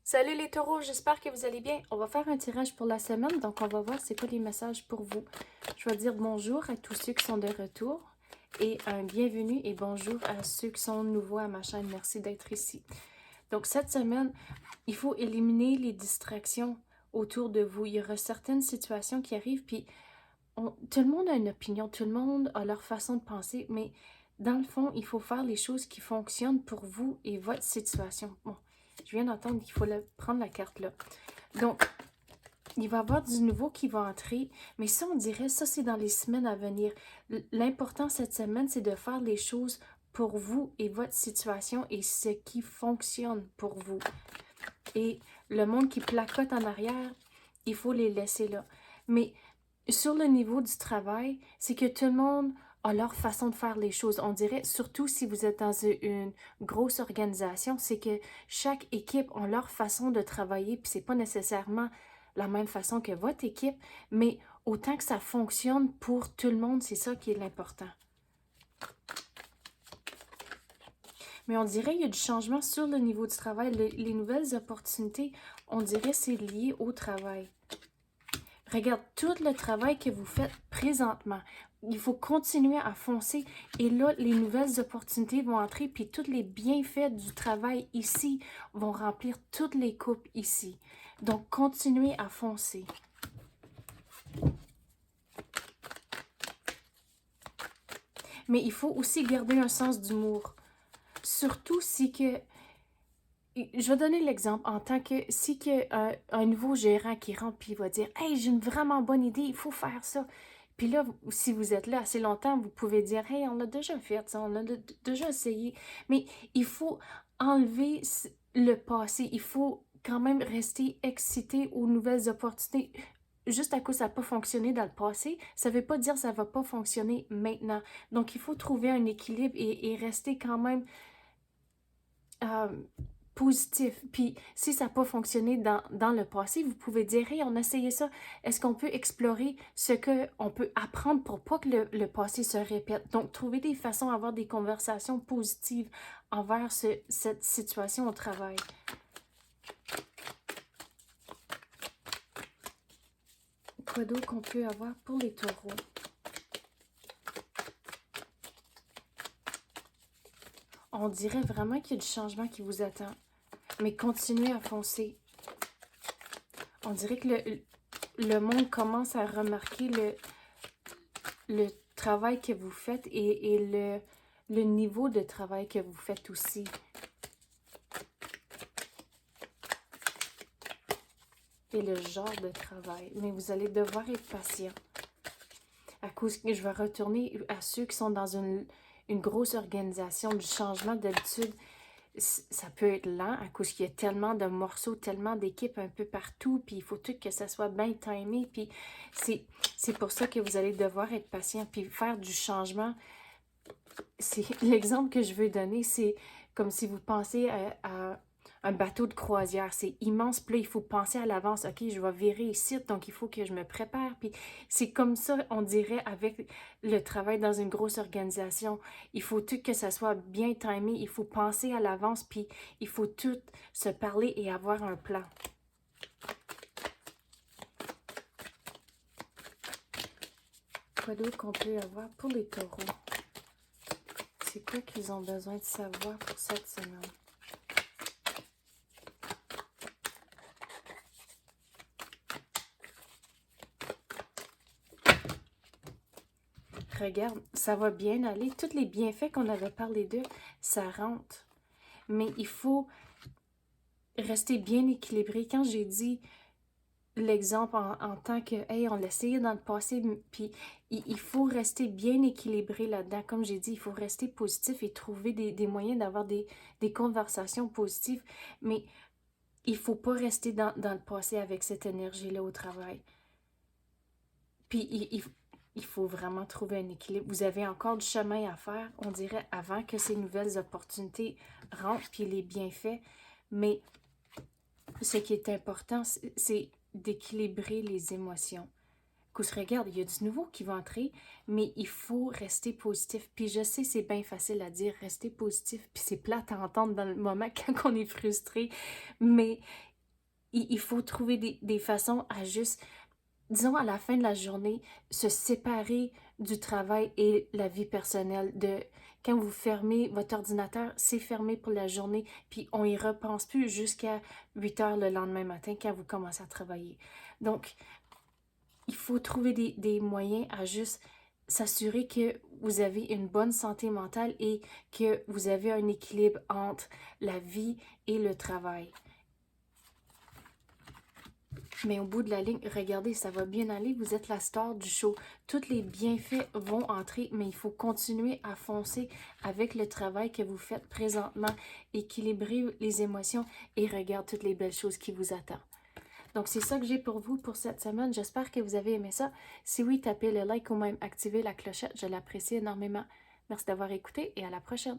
Salut les taureaux, j'espère que vous allez bien. On va faire un tirage pour la semaine, donc on va voir c'est quoi les messages pour vous. Je vais dire bonjour à tous ceux qui sont de retour et un bienvenue et bonjour à ceux qui sont nouveaux à ma chaîne. Merci d'être ici. Donc cette semaine, il faut éliminer les distractions autour de vous. Il y aura certaines situations qui arrivent, puis tout le monde a une opinion, tout le monde a leur façon de penser, mais dans le fond, il faut faire les choses qui fonctionnent pour vous et votre situation. Bon, je viens d'entendre qu'il faut prendre la carte là. Donc, il va y avoir du nouveau qui va entrer, mais ça, on dirait, ça, c'est dans les semaines à venir. L'important cette semaine, c'est de faire les choses pour vous et votre situation et ce qui fonctionne pour vous. Et le monde qui placote en arrière, il faut les laisser là. Mais sur le niveau du travail, c'est que tout le monde a leur façon de faire les choses. On dirait, surtout si vous êtes dans une grosse organisation, c'est que chaque équipe a leur façon de travailler, puis c'est pas nécessairement la même façon que votre équipe, mais autant que ça fonctionne pour tout le monde, c'est ça qui est l'important. Mais on dirait qu'il y a du changement sur le niveau du travail. Les nouvelles opportunités, on dirait c'est lié au travail. Regarde tout le travail que vous faites présentement. Il faut continuer à foncer. Et là, les nouvelles opportunités vont entrer, puis tous les bienfaits du travail ici vont remplir toutes les coupes ici. Donc, continuez à foncer. Mais il faut aussi garder un sens d'humour. Surtout si que... Je vais donner l'exemple en tant que si que un nouveau gérant qui rentre puis il va dire hey, j'ai une vraiment bonne idée, il faut faire ça. Puis là, si vous êtes là assez longtemps, vous pouvez dire hey, on l'a déjà fait, ça, on l'a déjà essayé. Mais il faut enlever le passé. Il faut quand même rester excité aux nouvelles opportunités. Juste à cause ça n'a pas fonctionné dans le passé, ça ne veut pas dire que ça ne va pas fonctionner maintenant. Donc, il faut trouver un équilibre et rester quand même euh, positif. Puis si ça n'a pas fonctionné dans le passé, vous pouvez dire, hey, on a essayé ça. Est-ce qu'on peut explorer ce qu'on peut apprendre pour pas que le passé se répète? Donc, trouver des façons d'avoir des conversations positives envers cette situation au travail. Quoi d'autre qu'on peut avoir pour les taureaux? On dirait vraiment qu'il y a du changement qui vous attend. Mais continuez à foncer. On dirait que le monde commence à remarquer le travail que vous faites et le niveau de travail que vous faites aussi. Et le genre de travail. Mais vous allez devoir être patient. À cause que je vais retourner à ceux qui sont dans une grosse organisation, du changement d'habitude. Ça peut être lent à cause qu'il y a tellement de morceaux, tellement d'équipes un peu partout, puis il faut tout que ça soit bien timé, puis c'est pour ça que vous allez devoir être patient, puis faire du changement. C'est l'exemple que je veux donner, c'est comme si vous pensez à un bateau de croisière, c'est immense, puis là, il faut penser à l'avance, ok, je vais virer ici, donc il faut que je me prépare, puis c'est comme ça, on dirait, avec le travail dans une grosse organisation, il faut tout que ça soit bien timé, il faut penser à l'avance, puis il faut tout se parler et avoir un plan. Quoi d'autre qu'on peut avoir pour les taureaux? C'est quoi qu'ils ont besoin de savoir pour cette semaine? Regarde, ça va bien aller. Tous les bienfaits qu'on avait parlé d'eux, ça rentre. Mais il faut rester bien équilibré. Quand j'ai dit l'exemple en tant que, hey, on l'a essayé dans le passé, puis il faut rester bien équilibré là-dedans. Comme j'ai dit, il faut rester positif et trouver des moyens d'avoir des conversations positives. Mais il ne faut pas rester dans le passé avec cette énergie-là au travail. Puis il faut vraiment trouver un équilibre. Vous avez encore du chemin à faire, on dirait, avant que ces nouvelles opportunités rentrent, puis les bienfaits. Mais ce qui est important, c'est d'équilibrer les émotions. Qu'on se regarde, il y a du nouveau qui va entrer, mais il faut rester positif. Puis je sais, c'est bien facile à dire, rester positif, puis c'est plate à entendre dans le moment quand on est frustré, mais il faut trouver des façons à juste, disons, à la fin de la journée, se séparer du travail et la vie personnelle. Quand vous fermez votre ordinateur, c'est fermé pour la journée, puis on y repense plus jusqu'à 8 heures le lendemain matin quand vous commencez à travailler. Donc, il faut trouver des moyens à juste s'assurer que vous avez une bonne santé mentale et que vous avez un équilibre entre la vie et le travail. Mais au bout de la ligne, regardez, ça va bien aller, vous êtes la star du show. Tous les bienfaits vont entrer, mais il faut continuer à foncer avec le travail que vous faites présentement, équilibrer les émotions et regarder toutes les belles choses qui vous attendent. Donc, c'est ça que j'ai pour vous pour cette semaine. J'espère que vous avez aimé ça. Si oui, tapez le like ou même activez la clochette. Je l'apprécie énormément. Merci d'avoir écouté et à la prochaine.